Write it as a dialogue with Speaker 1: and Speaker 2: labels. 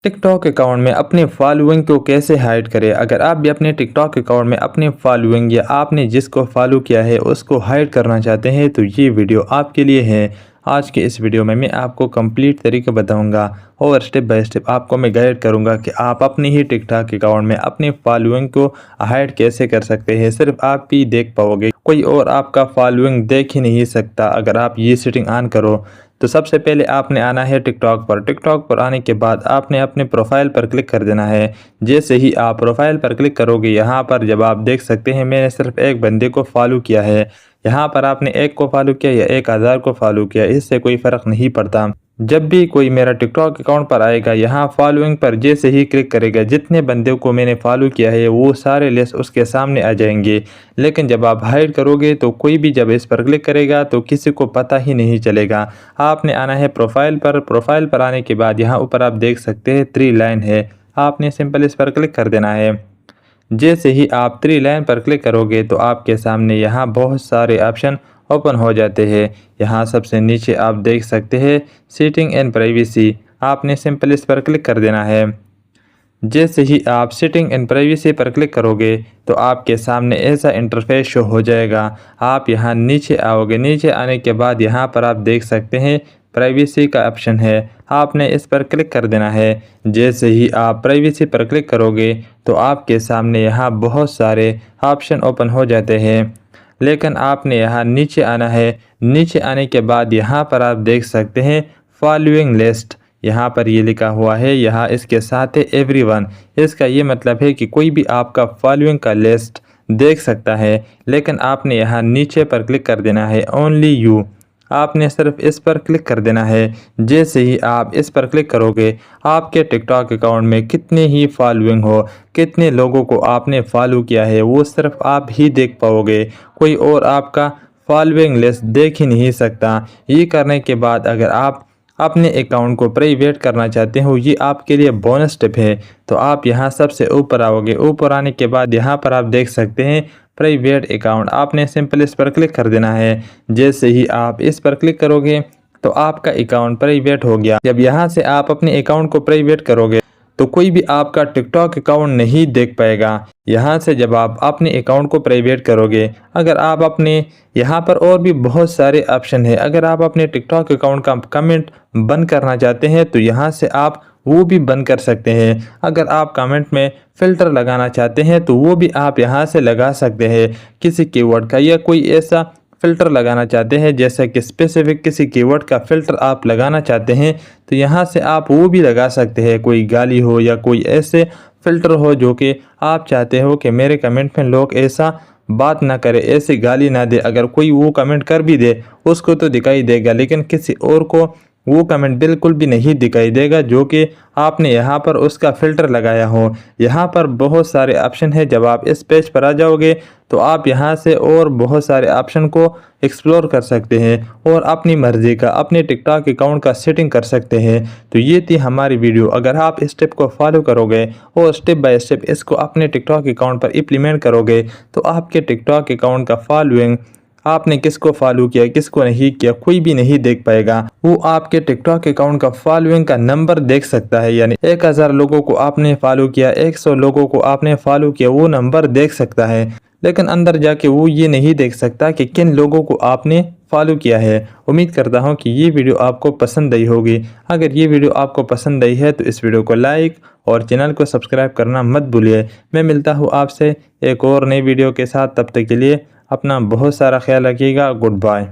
Speaker 1: TikTok account में अपने following को कैसे हाइड करें। अगर आप भी अपने टिकटॉक अकाउंट में अपने फॉलोइंग या आपने जिसको फॉलो किया है उसको हाइड करना चाहते हैं तो ये वीडियो आपके लिए है। आज के इस वीडियो में मैं आपको कंप्लीट तरीके बताऊंगा और स्टेप बाय स्टेप आपको मैं गाइड करूंगा कि आप अपने ही टिकटॉक अकाउंट में अपने फॉलोइंग को हाइड कैसे कर सकते हैं। सिर्फ आप ही देख पाओगे, कोई और आपका फॉलोइंग देख ही नहीं सकता अगर आप ये सेटिंग ऑन करो। तो सबसे पहले आपने आना है टिकटॉक पर। टिकटॉक पर आने के बाद आपने अपने प्रोफाइल पर क्लिक कर देना है। जैसे ही आप प्रोफाइल पर क्लिक करोगे, यहाँ पर जब आप देख सकते हैं मैंने सिर्फ एक बंदे को फॉलो किया है। यहाँ पर आपने एक को फॉलो किया या 1000 को फॉलो किया, इससे कोई फ़र्क नहीं पड़ता। जब भी कोई मेरा टिकटॉक अकाउंट पर आएगा, यहाँ फॉलोइंग पर जैसे ही क्लिक करेगा, जितने बंदों को मैंने फॉलो किया है वो सारे लिस्ट उसके सामने आ जाएंगे। लेकिन जब आप हाइड करोगे तो कोई भी जब इस पर क्लिक करेगा तो किसी को पता ही नहीं चलेगा। आपने आना है प्रोफाइल पर। प्रोफाइल पर आने के बाद यहाँ ऊपर आप देख सकते हैं 3 लाइन है, आपने सिंपल इस पर क्लिक कर देना है। जैसे ही आप 3 लाइन पर क्लिक करोगे तो आपके सामने यहाँ बहुत सारे ऑप्शन ओपन हो जाते हैं। यहाँ सबसे नीचे आप देख सकते हैं सेटिंग एंड प्राइवेसी, आपने सिंपल इस पर क्लिक कर देना है। जैसे ही आप सेटिंग एंड प्राइवेसी पर क्लिक करोगे तो आपके सामने ऐसा इंटरफेस शो हो जाएगा। आप यहाँ नीचे आओगे, नीचे आने के बाद यहाँ पर आप देख सकते हैं प्राइवेसी का ऑप्शन है, आपने इस पर क्लिक कर देना है। जैसे ही आप प्राइवेसी पर क्लिक करोगे तो आपके सामने यहाँ बहुत सारे ऑप्शन ओपन हो जाते हैं। लेकिन आपने यहाँ नीचे आना है। नीचे आने के बाद यहाँ पर आप देख सकते हैं फॉलोइंग लिस्ट, यहाँ पर ये लिखा हुआ है, यहाँ इसके साथ है एवरीवन। इसका ये मतलब है कि कोई भी आपका फॉलोइंग का लिस्ट देख सकता है। लेकिन आपने यहाँ नीचे पर क्लिक कर देना है ओनली यू, आपने सिर्फ इस पर क्लिक कर देना है। जैसे ही आप इस पर क्लिक करोगे आपके टिकटॉक अकाउंट में कितने ही फॉलोइंग हो, कितने लोगों को आपने फॉलो किया है, वो सिर्फ आप ही देख पाओगे, कोई और आपका फॉलोइंग लिस्ट देख ही नहीं सकता। ये करने के बाद अगर आप अपने अकाउंट को प्राइवेट करना चाहते हो, ये आपके लिए बोनस टिप है। तो आप यहाँ सबसे ऊपर आओगे। ऊपर आने के बाद यहाँ पर आप देख सकते हैं प्राइवेट अकाउंट, आपने सिंपल इस पर क्लिक कर देना है। जैसे ही आप इस पर क्लिक करोगे तो आपका अकाउंट प्राइवेट हो गया। जब यहाँ से आप अपने अकाउंट को प्राइवेट करोगे तो कोई भी आपका टिकटॉक अकाउंट नहीं देख पाएगा। यहाँ से जब आप अपने अकाउंट को प्राइवेट करोगे, अगर आप अपने यहाँ पर और भी बहुत सारे ऑप्शन है, अगर आप अपने टिकटॉक अकाउंट का कमेंट बंद करना चाहते हैं तो यहाँ से आप वो भी बंद कर सकते हैं। अगर आप कमेंट में फ़िल्टर लगाना चाहते हैं तो वो भी आप यहाँ से लगा सकते हैं, किसी कीवर्ड का या कोई ऐसा फ़िल्टर लगाना चाहते हैं जैसे कि स्पेसिफिक किसी कीवर्ड का फ़िल्टर आप लगाना चाहते हैं तो यहाँ से आप वो भी लगा सकते हैं। कोई गाली हो या कोई ऐसे फ़िल्टर हो जो कि आप चाहते हो कि मेरे कमेंट में लोग ऐसा बात ना करे, ऐसी गाली ना दे। अगर कोई वो कमेंट कर भी दे उसको तो दिखाई देगा, लेकिन किसी और को वो कमेंट बिल्कुल भी नहीं दिखाई देगा जो कि आपने यहाँ पर उसका फ़िल्टर लगाया हो। यहाँ पर बहुत सारे ऑप्शन है। जब आप इस पेज पर आ जाओगे तो आप यहाँ से और बहुत सारे ऑप्शन को एक्सप्लोर कर सकते हैं और अपनी मर्ज़ी का अपने टिकटॉक अकाउंट का सेटिंग कर सकते हैं। तो ये थी हमारी वीडियो। अगर आप इस स्टेप को फॉलो करोगे और स्टेप बाय स्टेप इसको अपने टिकटॉक अकाउंट पर इम्प्लीमेंट करोगे तो आपके टिकटॉक अकाउंट का फॉलोइंग, आपने किसको फॉलो किया किसको नहीं किया, कोई भी नहीं देख पाएगा। वो आपके टिकटॉक अकाउंट का फॉलोइंग का नंबर देख सकता है, यानी 1000 लोगों को आपने फॉलो किया, 100 लोगों को आपने फॉलो किया, वो नंबर देख सकता है। लेकिन अंदर जाके वो ये नहीं देख सकता कि किन लोगों को आपने फॉलो किया है। उम्मीद करता हूँ कि ये वीडियो आपको पसंद आई होगी। अगर ये वीडियो आपको पसंद आई है तो इस वीडियो को लाइक और चैनल को सब्सक्राइब करना मत भूलिए। मैं मिलता हूँ आपसे एक और नई वीडियो के साथ, तब तक के लिए अपना बहुत सारा ख्याल रखिएगा। Good bye.